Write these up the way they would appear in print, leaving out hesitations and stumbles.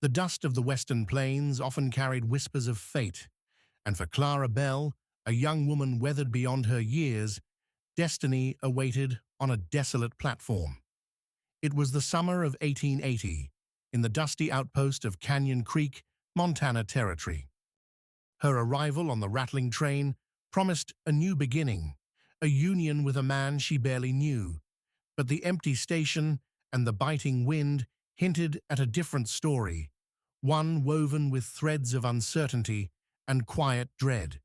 The dust of the western plains often carried whispers of fate, and for Clara Belle, a young woman weathered beyond her years, destiny awaited on a desolate platform. It was the summer of 1880, in the dusty outpost of Canyon Creek, Montana Territory. Her arrival on the rattling train promised a new beginning, a union with a man she barely knew, but the empty station and the biting wind hinted at a different story, one woven with threads of uncertainty and quiet dread.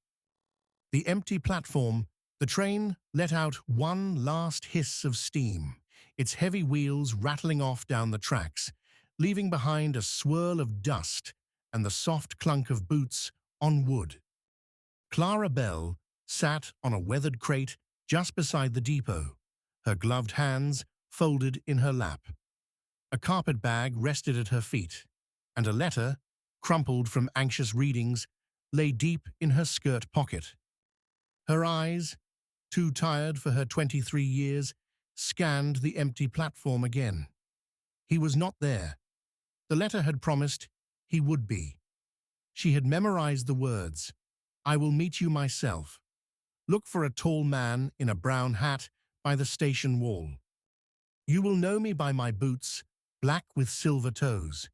The empty platform, the train let out one last hiss of steam, its heavy wheels rattling off down the tracks, leaving behind a swirl of dust and the soft clunk of boots on wood. Clara Belle sat on a weathered crate just beside the depot, her gloved hands folded in her lap. A carpet bag rested at her feet, and a letter, crumpled from anxious readings, lay deep in her skirt pocket. Her eyes, too tired for her 23 years, scanned the empty platform again. He was not there. The letter had promised he would be. She had memorized the words, "I will meet you myself. Look for a tall man in a brown hat by the station wall. You will know me by my boots, black with silver toes."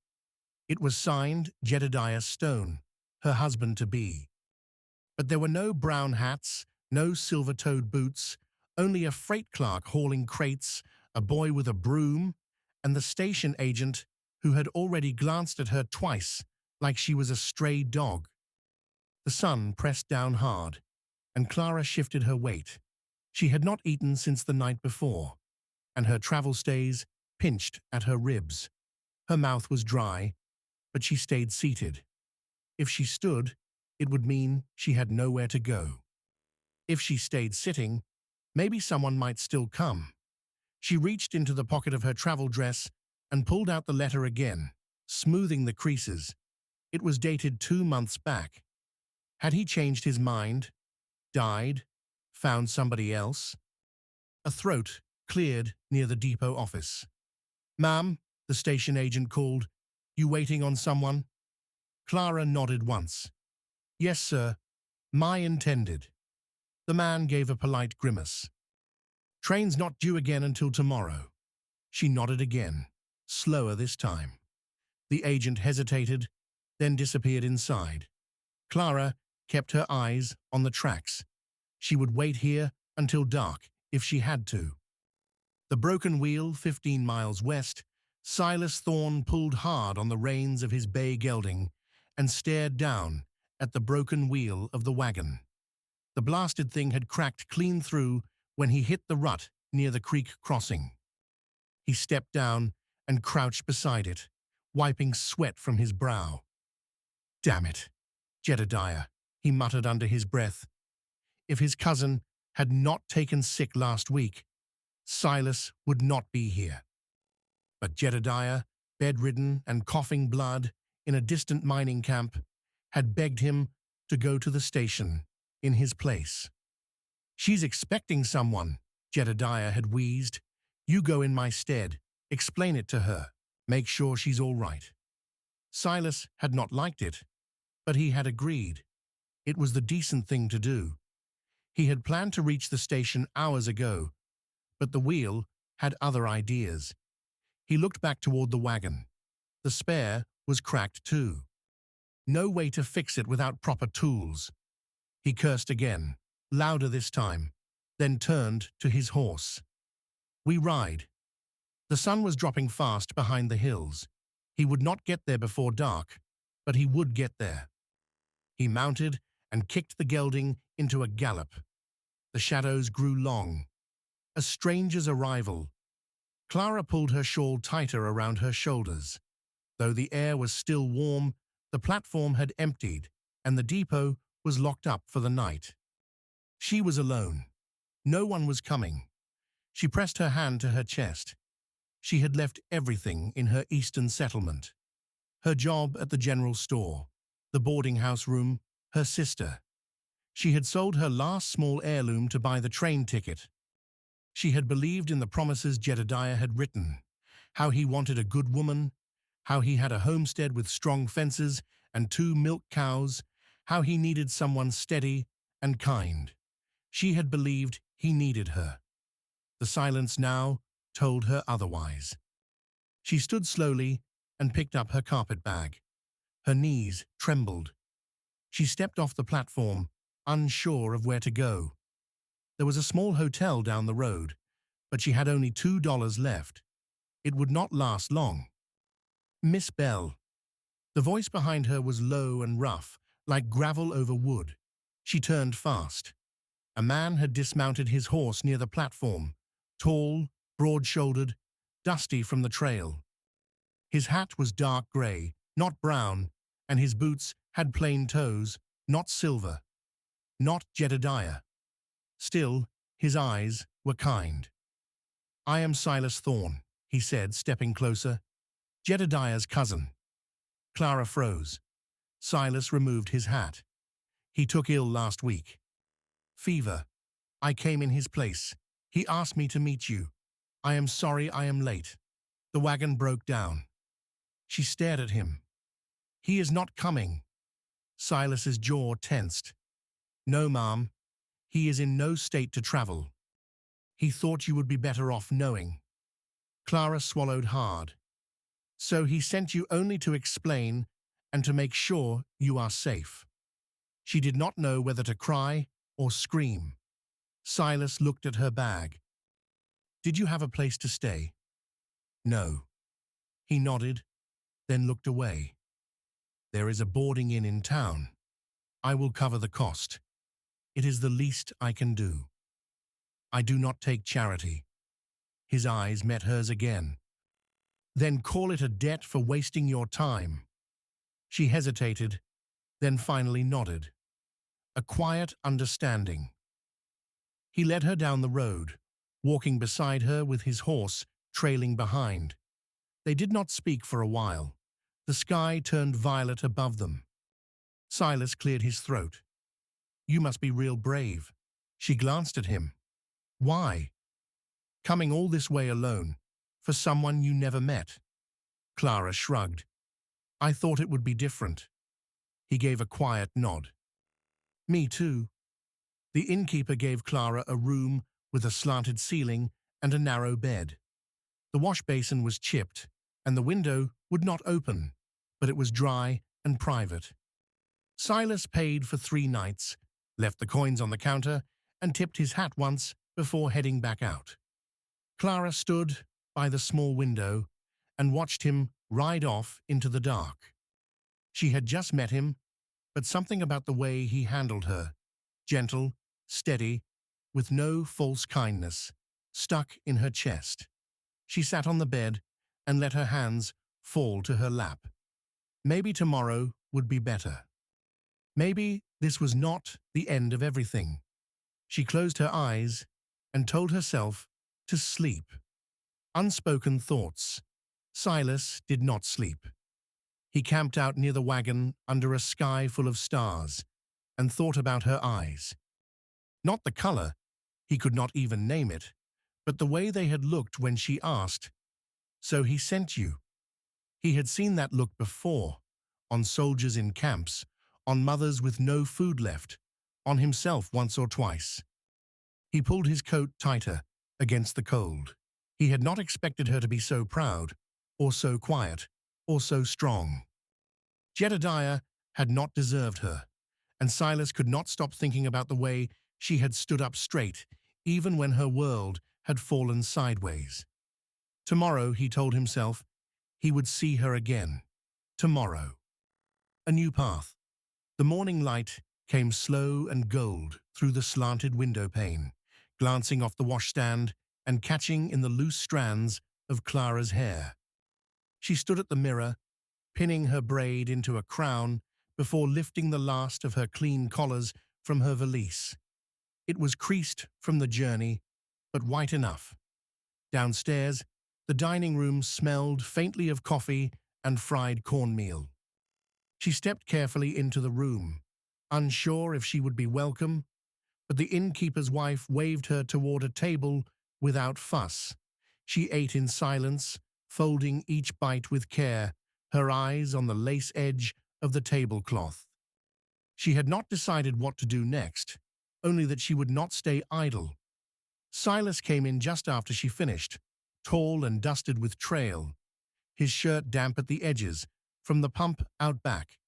It was signed Jedediah Stone, her husband-to-be. But there were no brown hats, no silver-toed boots, only a freight clerk hauling crates, a boy with a broom, and the station agent who had already glanced at her twice like she was a stray dog. The sun pressed down hard, and Clara shifted her weight. She had not eaten since the night before, and her travel stays pinched at her ribs. Her mouth was dry, but she stayed seated. If she stood, it would mean she had nowhere to go. If she stayed sitting, maybe someone might still come. She reached into the pocket of her travel dress and pulled out the letter again, smoothing the creases. It was dated 2 months back. Had he changed his mind, died, found somebody else? A throat cleared near the depot office. "Ma'am," the station agent called, "you waiting on someone?" Clara nodded once. "Yes, sir. My intended." The man gave a polite grimace. "Train's not due again until tomorrow." She nodded again, slower this time. The agent hesitated, then disappeared inside. Clara kept her eyes on the tracks. She would wait here until dark if she had to. The broken wheel, 15 miles west, Silas Thorne pulled hard on the reins of his bay gelding and stared down at the broken wheel of the wagon. The blasted thing had cracked clean through when he hit the rut near the creek crossing. He stepped down and crouched beside it, wiping sweat from his brow. "Damn it, Jedediah," he muttered under his breath. If his cousin had not taken sick last week, Silas would not be here. But Jedediah, bedridden and coughing blood in a distant mining camp, had begged him to go to the station in his place. "She's expecting someone," Jedediah had wheezed. "You go in my stead, explain it to her, make sure she's all right." Silas had not liked it, but he had agreed. It was the decent thing to do. He had planned to reach the station hours ago, but the wheel had other ideas. He looked back toward the wagon. The spare was cracked too. No way to fix it without proper tools. He cursed again, louder this time, then turned to his horse. "We ride." The sun was dropping fast behind the hills. He would not get there before dark, but he would get there. He mounted and kicked the gelding into a gallop. The shadows grew long. A stranger's arrival. Clara pulled her shawl tighter around her shoulders. Though the air was still warm, the platform had emptied, and the depot was locked up for the night. She was alone. No one was coming. She pressed her hand to her chest. She had left everything in her eastern settlement. Her job at the general store, the boarding house room, her sister. She had sold her last small heirloom to buy the train ticket. She had believed in the promises Jedediah had written, how he wanted a good woman, how he had a homestead with strong fences and 2 milk cows, how he needed someone steady and kind. She had believed he needed her. The silence now told her otherwise. She stood slowly and picked up her carpet bag. Her knees trembled. She stepped off the platform, unsure of where to go. There was a small hotel down the road, but she had only $2 left. It would not last long. Miss Belle. The voice behind her was low and rough, like gravel over wood. She turned fast. A man had dismounted his horse near the platform, tall, broad-shouldered, dusty from the trail. His hat was dark grey, not brown, and his boots had plain toes, not silver, not Jedediah. Still, his eyes were kind. "I am Silas Thorne," he said, stepping closer. "Jedediah's cousin." Clara froze. Silas removed his hat. "He took ill last week. Fever. I came in his place. He asked me to meet you. I am sorry I am late." The wagon broke down. She stared at him. "He is not coming." Silas's jaw tensed. "No, ma'am. He is in no state to travel. He thought you would be better off knowing." Clara swallowed hard. "So he sent you only to explain and to make sure you are safe." She did not know whether to cry or scream. Silas looked at her bag. "Did you have a place to stay?" "No." He nodded, then looked away. "There is a boarding inn in town. I will cover the cost. It is the least I can do. I do not take charity." His eyes met hers again. "Then call it a debt for wasting your time." She hesitated, then finally nodded. A quiet understanding. He led her down the road, walking beside her with his horse trailing behind. They did not speak for a while. The sky turned violet above them. Silas cleared his throat. "You must be real brave." She glanced at him. "Why? Coming all this way alone, for someone you never met?" Clara shrugged. "I thought it would be different." He gave a quiet nod. "Me too." The innkeeper gave Clara a room with a slanted ceiling and a narrow bed. The wash basin was chipped, and the window would not open, but it was dry and private. Silas paid for 3 nights, left the coins on the counter, and tipped his hat once before heading back out. Clara stood by the small window and watched him ride off into the dark. She had just met him, but something about the way he handled her, gentle, steady, with no false kindness, stuck in her chest. She sat on the bed and let her hands fall to her lap. Maybe tomorrow would be better. Maybe this was not the end of everything. She closed her eyes and told herself to sleep. Unspoken thoughts. Silas did not sleep. He camped out near the wagon under a sky full of stars and thought about her eyes. Not the color, he could not even name it, but the way they had looked when she asked, "So he sent you?" He had seen that look before, on soldiers in camps, on mothers with no food left, on himself once or twice. He pulled his coat tighter against the cold. He had not expected her to be so proud, or so quiet, or so strong. Jedediah had not deserved her, and Silas could not stop thinking about the way she had stood up straight, even when her world had fallen sideways. Tomorrow, he told himself, he would see her again. Tomorrow. A new path. The morning light came slow and gold through the slanted window pane, glancing off the washstand and catching in the loose strands of Clara's hair. She stood at the mirror, pinning her braid into a crown before lifting the last of her clean collars from her valise. It was creased from the journey, but white enough. Downstairs, the dining room smelled faintly of coffee and fried cornmeal. She stepped carefully into the room, unsure if she would be welcome, but the innkeeper's wife waved her toward a table without fuss. She ate in silence, folding each bite with care her eyes on the lace edge of the tablecloth. She had not decided what to do next, only that she would not stay idle. Silas came in just after she finished, tall and dusted with trail, his shirt damp at the edges from the pump out back.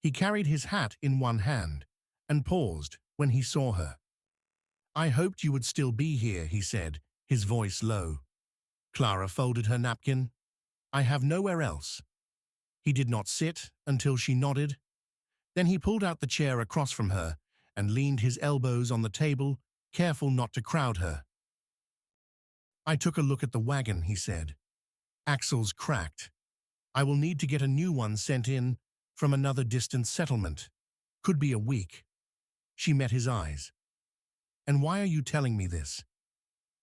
He carried his hat in one hand and paused when he saw her. "I hoped you would still be here," he said, his voice low. Clara folded her napkin. "I have nowhere else." He did not sit until she nodded. Then he pulled out the chair across from her and leaned his elbows on the table, careful not to crowd her. "I took a look at the wagon," he said. "Axles cracked. I will need to get a new one sent in from another distant settlement. Could be a week." She met his eyes. "And why are you telling me this?"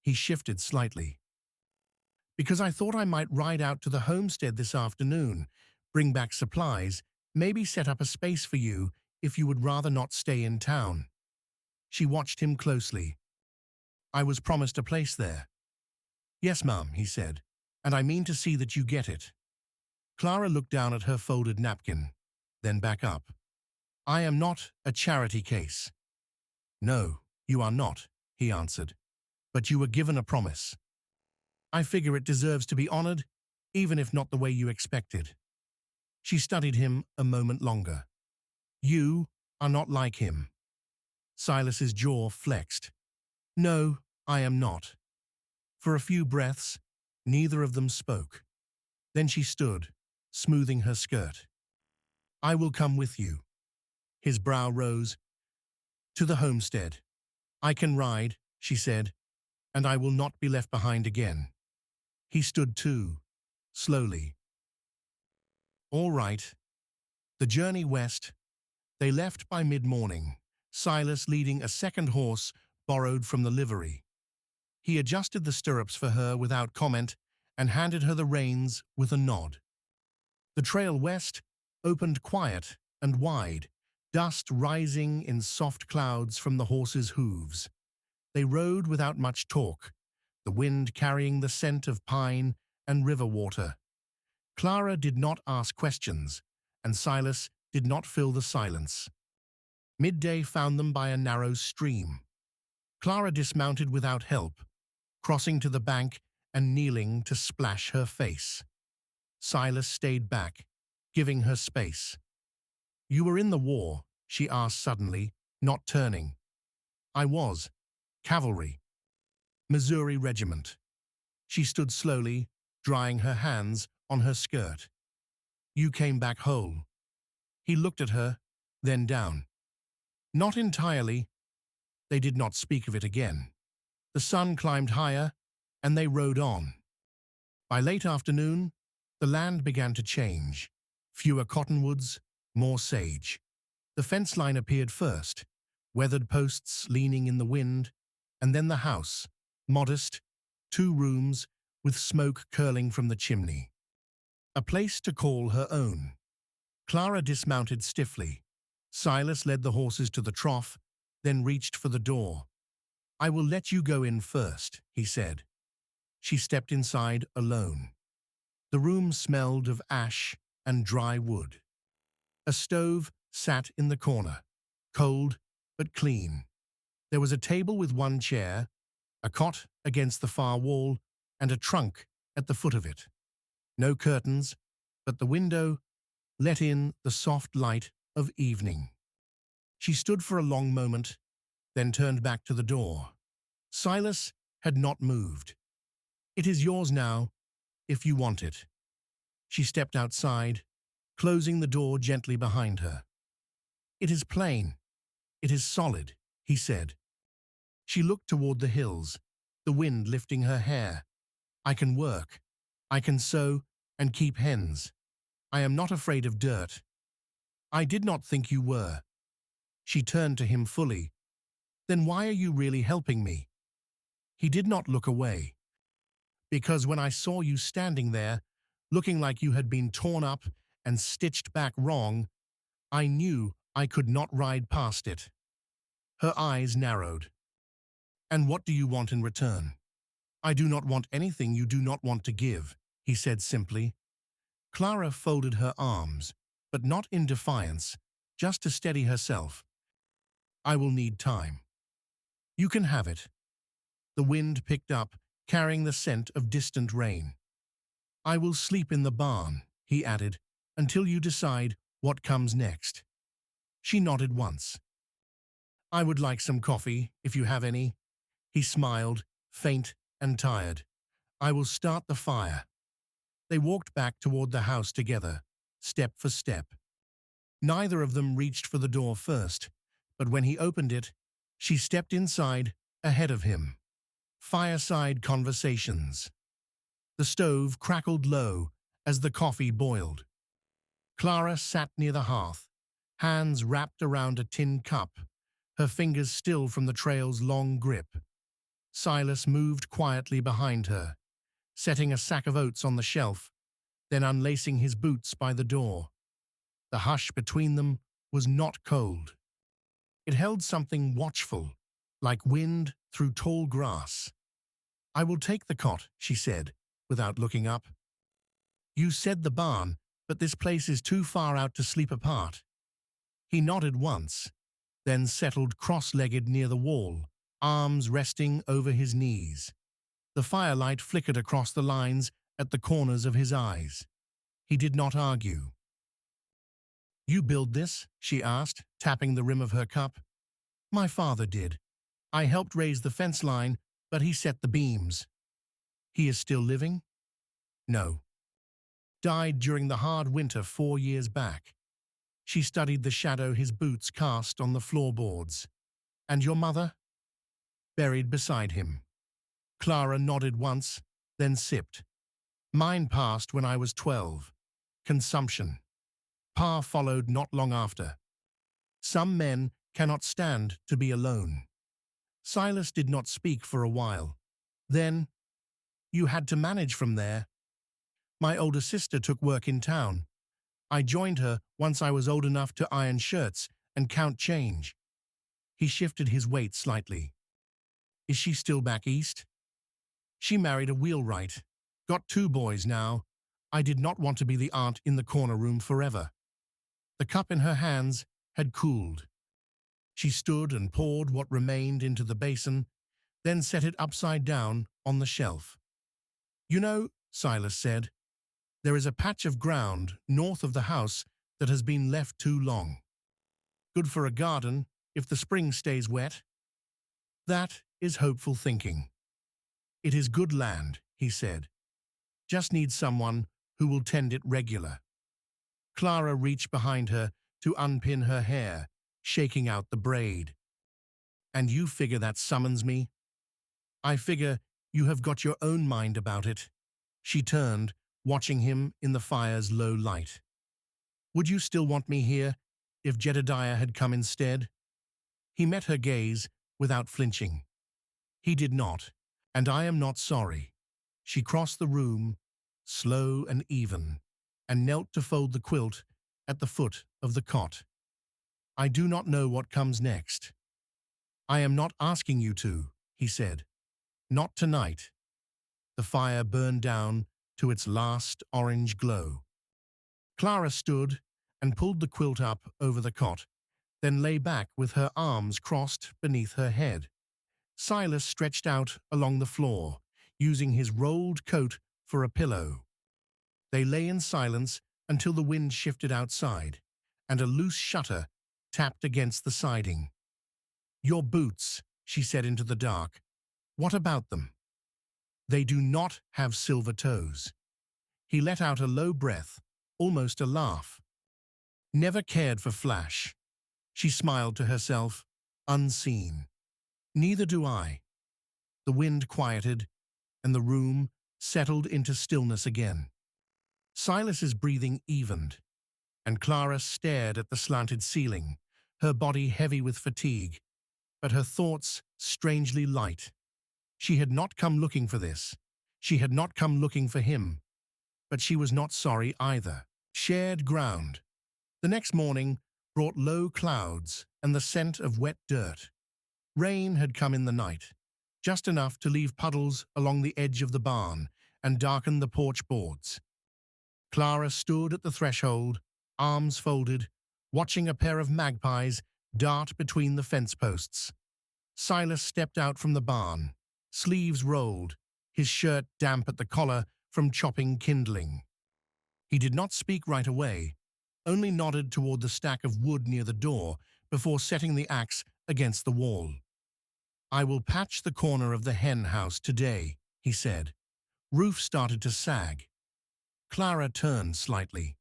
He shifted slightly. "Because I thought I might ride out to the homestead this afternoon, bring back supplies, maybe set up a space for you if you would rather not stay in town." She watched him closely. "I was promised a place there." "Yes, Mum," he said, "and I mean to see that you get it." Clara looked down at her folded napkin, then back up. "I am not a charity case." "No, you are not," he answered, "but you were given a promise. I figure it deserves to be honored, even if not the way you expected." She studied him a moment longer. "You are not like him." Silas's jaw flexed. "No, I am not." For a few breaths, neither of them spoke. Then she stood, smoothing her skirt. "I will come with you." His brow rose. "To the homestead." "I can ride," she said, "and I will not be left behind again." He stood too, slowly. "All right." The journey west. They left by mid-morning, Silas leading a second horse borrowed from the livery. He adjusted the stirrups for her without comment and handed her the reins with a nod. The trail west opened quiet and wide, dust rising in soft clouds from the horses' hooves. They rode without much talk, the wind carrying the scent of pine and river water. Clara did not ask questions, and Silas did not fill the silence. Midday found them by a narrow stream. Clara dismounted without help, crossing to the bank and kneeling to splash her face. Silas stayed back, giving her space. "You were in the war?" she asked suddenly, not turning. "I was. Cavalry. Missouri Regiment." She stood slowly, drying her hands on her skirt. "You came back whole." He looked at her, then down. "Not entirely." They did not speak of it again. The sun climbed higher, and they rode on. By late afternoon, the land began to change. Fewer cottonwoods, more sage. The fence line appeared first, weathered posts leaning in the wind, and then the house, modest, 2 rooms, with smoke curling from the chimney. A place to call her own. Clara dismounted stiffly. Silas led the horses to the trough, then reached for the door. "I will let you go in first," he said. She stepped inside alone. The room smelled of ash and dry wood. A stove sat in the corner, cold but clean. There was a table with 1 chair, a cot against the far wall, and a trunk at the foot of it. No curtains, but the window let in the soft light of evening. She stood for a long moment, then turned back to the door. Silas had not moved. "It is yours now, if you want it." She stepped outside, closing the door gently behind her. "It is plain. It is solid," he said. She looked toward the hills, the wind lifting her hair. "I can work. I can sew and keep hens. I am not afraid of dirt." "I did not think you were." She turned to him fully. "Then why are you really helping me?" He did not look away. "Because when I saw you standing there, looking like you had been torn up and stitched back wrong, I knew I could not ride past it." Her eyes narrowed. "And what do you want in return?" "I do not want anything you do not want to give," he said simply. Clara folded her arms, but not in defiance, just to steady herself. I will need time. You can have it. The wind picked up, carrying the scent of distant rain. I will sleep in the barn, he added, until you decide what comes next. She nodded once. I would like some coffee, if you have any. He smiled, faint and tired. I will start the fire. They walked back toward the house together, step for step. Neither of them reached for the door first, but when he opened it, she stepped inside, ahead of him. Fireside conversations. The stove crackled low as the coffee boiled. Clara sat near the hearth, hands wrapped around a tin cup, her fingers still from the trail's long grip. Silas moved quietly behind her, setting a sack of oats on the shelf, then unlacing his boots by the door. The hush between them was not cold. It held something watchful, like wind through tall grass. I will take the cot, she said, without looking up. You said the barn, but this place is too far out to sleep apart. He nodded once, then settled cross-legged near the wall, arms resting over his knees. The firelight flickered across the lines at the corners of his eyes. He did not argue. You build this? She asked, tapping the rim of her cup. My father did. I helped raise the fence line, but he set the beams. He is still living? No. Died during the hard winter 4 years back. She studied the shadow his boots cast on the floorboards. And your mother? Buried beside him. Clara nodded once, then sipped. Mine passed when I was 12. Consumption. Pa followed not long after. Some men cannot stand to be alone. Silas did not speak for a while. Then, you had to manage from there. My older sister took work in town. I joined her once I was old enough to iron shirts and count change. He shifted his weight slightly. Is she still back east? She married a wheelwright. Got 2 boys now. I did not want to be the aunt in the corner room forever. The cup in her hands had cooled. She stood and poured what remained into the basin, then set it upside down on the shelf. You know, Silas said, there is a patch of ground north of the house that has been left too long. Good for a garden if the spring stays wet. That is hopeful thinking. It is good land, he said. Just needs someone who will tend it regular. Clara reached behind her to unpin her hair, shaking out the braid. And you figure that summons me? I figure you have got your own mind about it. She turned, watching him in the fire's low light. Would you still want me here if Jedediah had come instead? He met her gaze without flinching. He did not, and I am not sorry. She crossed the room, slow and even, and knelt to fold the quilt at the foot of the cot. I do not know what comes next. I am not asking you to, he said. Not tonight. The fire burned down to its last orange glow. Clara stood and pulled the quilt up over the cot, then lay back with her arms crossed beneath her head. Silas stretched out along the floor, using his rolled coat for a pillow. They lay in silence until the wind shifted outside, and a loose shutter tapped against the siding. Your boots, she said into the dark. What about them? They do not have silver toes. He let out a low breath, almost a laugh. Never cared for flash. She smiled to herself, unseen. Neither do I. The wind quieted, and the room settled into stillness again. Silas's breathing evened, and Clara stared at the slanted ceiling, her body heavy with fatigue, but her thoughts strangely light. She had not come looking for this. She had not come looking for him. But she was not sorry either. Shared ground. The next morning brought low clouds and the scent of wet dirt. Rain had come in the night, just enough to leave puddles along the edge of the barn and darken the porch boards. Clara stood at the threshold, arms folded, watching a pair of magpies dart between the fence posts. Silas stepped out from the barn, sleeves rolled, his shirt damp at the collar from chopping kindling. He did not speak right away, only nodded toward the stack of wood near the door before setting the axe against the wall. "I will patch the corner of the hen house today," he said. Roof started to sag. Clara turned slightly.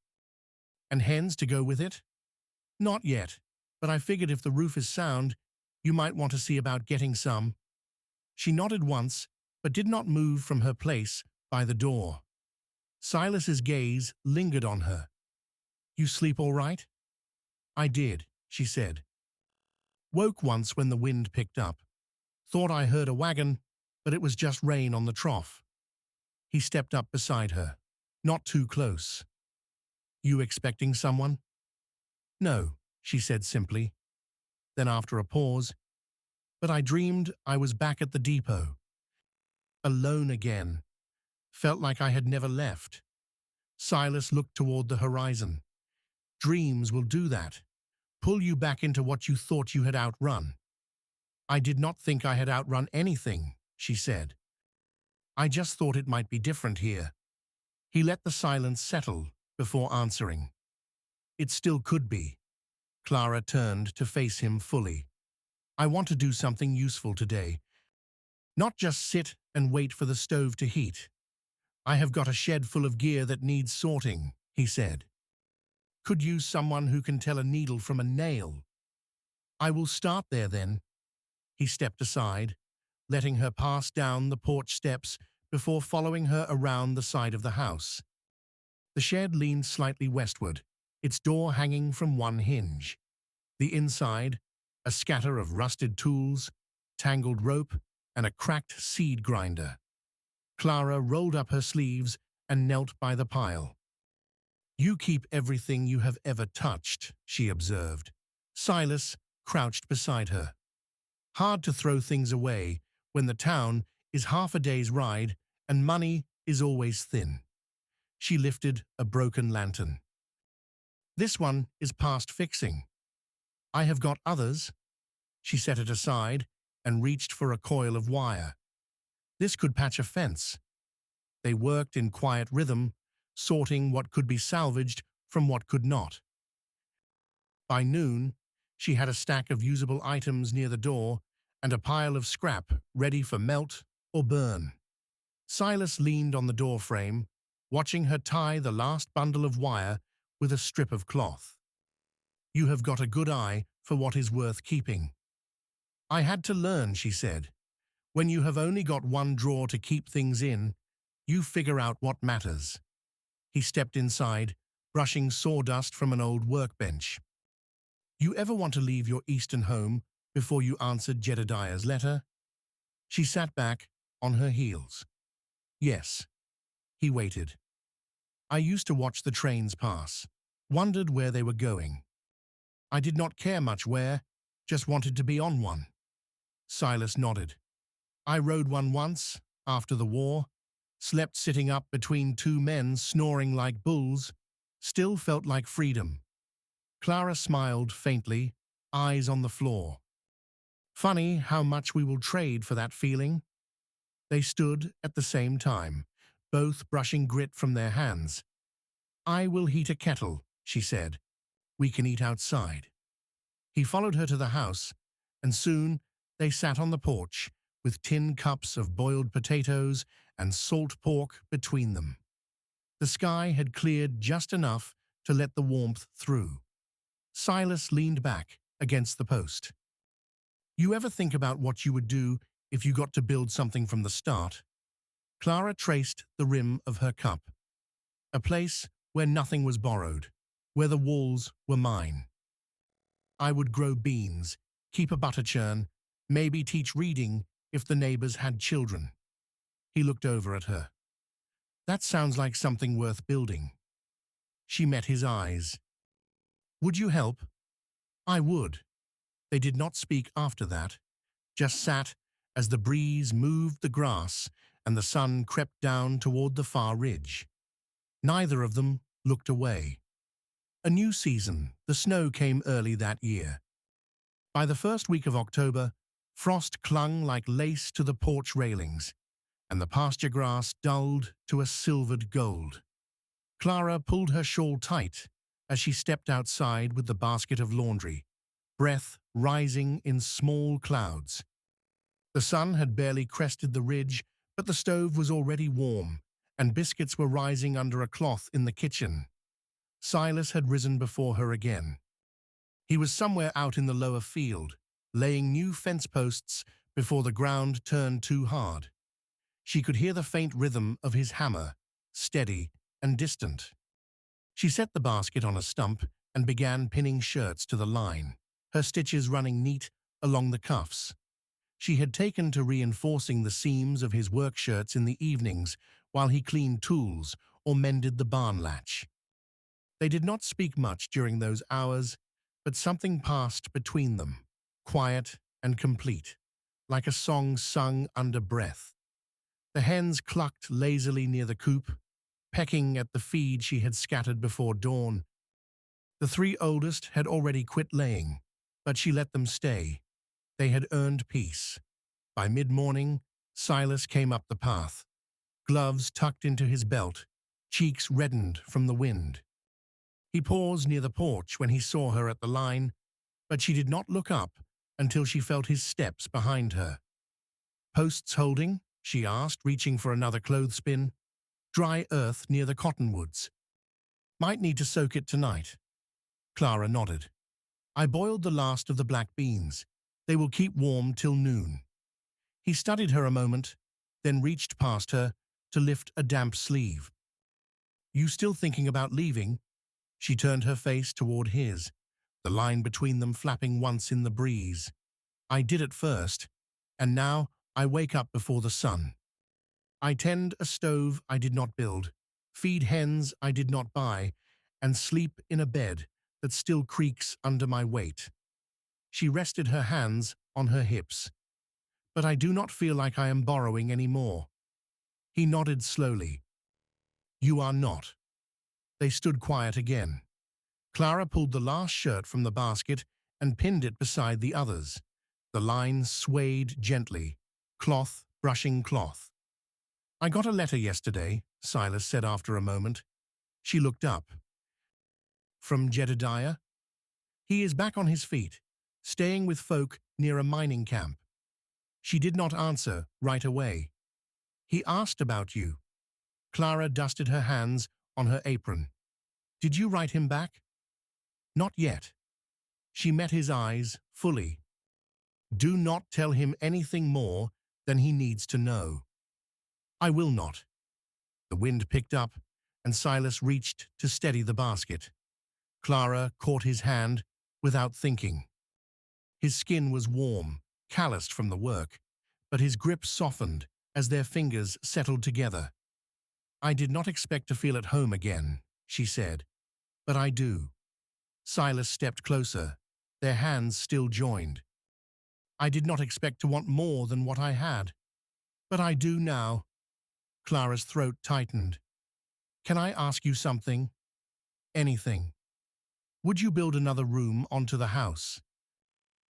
"And hens to go with it?" "Not yet, but I figured if the roof is sound, you might want to see about getting some." She nodded once, but did not move from her place by the door. Silas's gaze lingered on her. "You sleep all right?" "I did," she said. "Woke once when the wind picked up. Thought I heard a wagon, but it was just rain on the trough." He stepped up beside her. Not too close. "You expecting someone?" "No," she said simply. Then after a pause, "But I dreamed I was back at the depot. Alone again. Felt like I had never left." Silas looked toward the horizon. "Dreams will do that. Pull you back into what you thought you had outrun." "I did not think I had outrun anything," she said. "I just thought it might be different here." He let the silence settle before answering. "It still could be." Clara turned to face him fully. "I want to do something useful today. Not just sit and wait for the stove to heat. I have got a shed full of gear that needs sorting," he said. "Could use someone who can tell a needle from a nail." "I will start there then." He stepped aside, letting her pass down the porch steps before following her around the side of the house. The shed leaned slightly westward, its door hanging from one hinge. The inside, a scatter of rusted tools, tangled rope, and a cracked seed grinder. Clara rolled up her sleeves and knelt by the pile. "You keep everything you have ever touched," she observed. Silas crouched beside her. "Hard to throw things away when the town is half a day's ride and money is always thin." She lifted a broken lantern. "This one is past fixing. I have got others." She set it aside and reached for a coil of wire. "This could patch a fence." They worked in quiet rhythm, sorting what could be salvaged from what could not. By noon, she had a stack of usable items near the door and a pile of scrap ready for melt or burn. Silas leaned on the doorframe, watching her tie the last bundle of wire with a strip of cloth. "You have got a good eye for what is worth keeping." "I had to learn," she said. "When you have only got one drawer to keep things in, you figure out what matters." He stepped inside, brushing sawdust from an old workbench. "You ever want to leave your eastern home before you answered Jedediah's letter?" She sat back, on her heels. "Yes." He waited. "I used to watch the trains pass, wondered where they were going. I did not care much where, just wanted to be on one." Silas nodded. "I rode one once, after the war, slept sitting up between two men snoring like bulls, still felt like freedom." Clara smiled faintly, eyes on the floor. "Funny how much we will trade for that feeling." They stood at the same time, both brushing grit from their hands. "I will heat a kettle," she said. "We can eat outside." He followed her to the house, and soon they sat on the porch with tin cups of boiled potatoes and salt pork between them. The sky had cleared just enough to let the warmth through. Silas leaned back against the post. "You ever think about what you would do if you got to build something from the start?" Clara traced the rim of her cup. "A place where nothing was borrowed, where the walls were mine. I would grow beans, keep a butter churn, maybe teach reading if the neighbors had children." He looked over at her. "That sounds like something worth building." She met his eyes. "Would you help?" "I would." They did not speak after that, just sat as the breeze moved the grass and the sun crept down toward the far ridge. Neither of them looked away. A new season, the snow came early that year. By the first week of October, frost clung like lace to the porch railings, and the pasture grass dulled to a silvered gold. Clara pulled her shawl tight as she stepped outside with the basket of laundry, breath rising in small clouds. The sun had barely crested the ridge, but the stove was already warm, and biscuits were rising under a cloth in the kitchen. Silas had risen before her again. He was somewhere out in the lower field, laying new fence posts before the ground turned too hard. She could hear the faint rhythm of his hammer, steady and distant. She set the basket on a stump and began pinning shirts to the line, her stitches running neat along the cuffs. She had taken to reinforcing the seams of his work shirts in the evenings while he cleaned tools or mended the barn latch. They did not speak much during those hours, but something passed between them, quiet and complete, like a song sung under breath. The hens clucked lazily near the coop, pecking at the feed she had scattered before dawn. The three oldest had already quit laying, but she let them stay. They had earned peace. By mid-morning, Silas came up the path, gloves tucked into his belt, cheeks reddened from the wind. He paused near the porch when he saw her at the line, but she did not look up until she felt his steps behind her. "Posts holding?" she asked, reaching for another clothespin. "Dry earth near the cottonwoods. Might need to soak it tonight." Clara nodded. "I boiled the last of the black beans. They will keep warm till noon." He studied her a moment, then reached past her to lift a damp sleeve. "You still thinking about leaving?" She turned her face toward his, the line between them flapping once in the breeze. "I did at first, and now I wake up before the sun. I tend a stove I did not build, feed hens I did not buy, and sleep in a bed that still creaks under my weight." She rested her hands on her hips. "But I do not feel like I am borrowing any more." He nodded slowly. "You are not." They stood quiet again. Clara pulled the last shirt from the basket and pinned it beside the others. The line swayed gently, cloth brushing cloth. "I got a letter yesterday," Silas said after a moment. She looked up. "From Jedediah? He is back on his feet, staying with folk near a mining camp." She did not answer right away. "He asked about you." Clara dusted her hands on her apron. "Did you write him back?" "Not yet." She met his eyes fully. "Do not tell him anything more than he needs to know." "I will not." The wind picked up, and Silas reached to steady the basket. Clara caught his hand without thinking. His skin was warm, calloused from the work, but his grip softened as their fingers settled together. "I did not expect to feel at home again," she said, "but I do." Silas stepped closer, their hands still joined. "I did not expect to want more than what I had, but I do now." Clara's throat tightened. "Can I ask you something?" "Anything." "Would you build another room onto the house?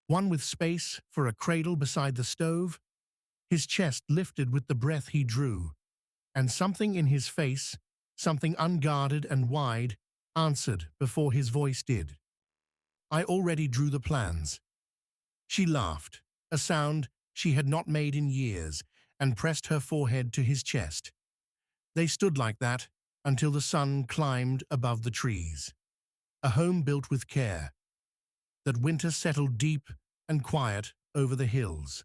One with space for a cradle beside the stove?" His chest lifted with the breath he drew, and something in his face, something unguarded and wide, answered before his voice did. "I already drew the plans." She laughed, a sound she had not made in years, and pressed her forehead to his chest. They stood like that until the sun climbed above the trees. A home built with care. That winter settled deep and quiet over the hills.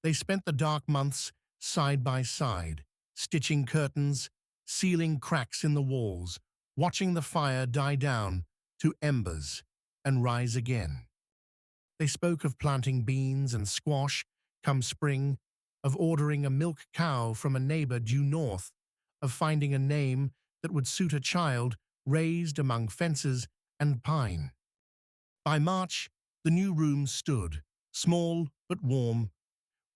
They spent the dark months side by side, stitching curtains, sealing cracks in the walls, watching the fire die down to embers and rise again. They spoke of planting beans and squash come spring, of ordering a milk cow from a neighbor due north, of finding a name that would suit a child raised among fences and pine. By March, the new room stood, small but warm,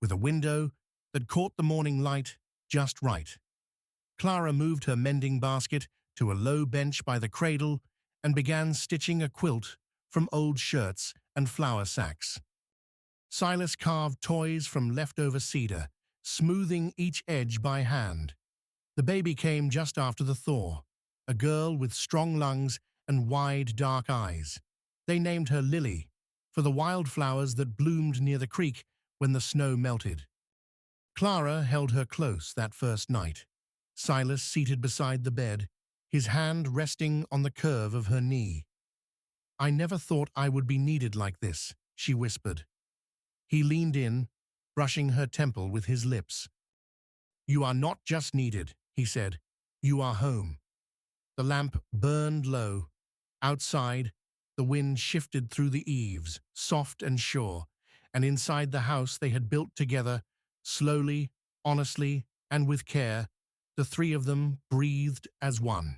with a window that caught the morning light just right. Clara moved her mending basket to a low bench by the cradle and began stitching a quilt from old shirts and flour sacks. Silas carved toys from leftover cedar, smoothing each edge by hand. The baby came just after the thaw, a girl with strong lungs and wide, dark eyes. They named her Lily, for the wildflowers that bloomed near the creek when the snow melted. Clara held her close that first night, Silas seated beside the bed, his hand resting on the curve of her knee. "I never thought I would be needed like this," she whispered. He leaned in, brushing her temple with his lips. "You are not just needed," he said. "You are home." The lamp burned low. Outside, the wind shifted through the eaves, soft and sure, and inside the house they had built together, slowly, honestly, and with care, the three of them breathed as one.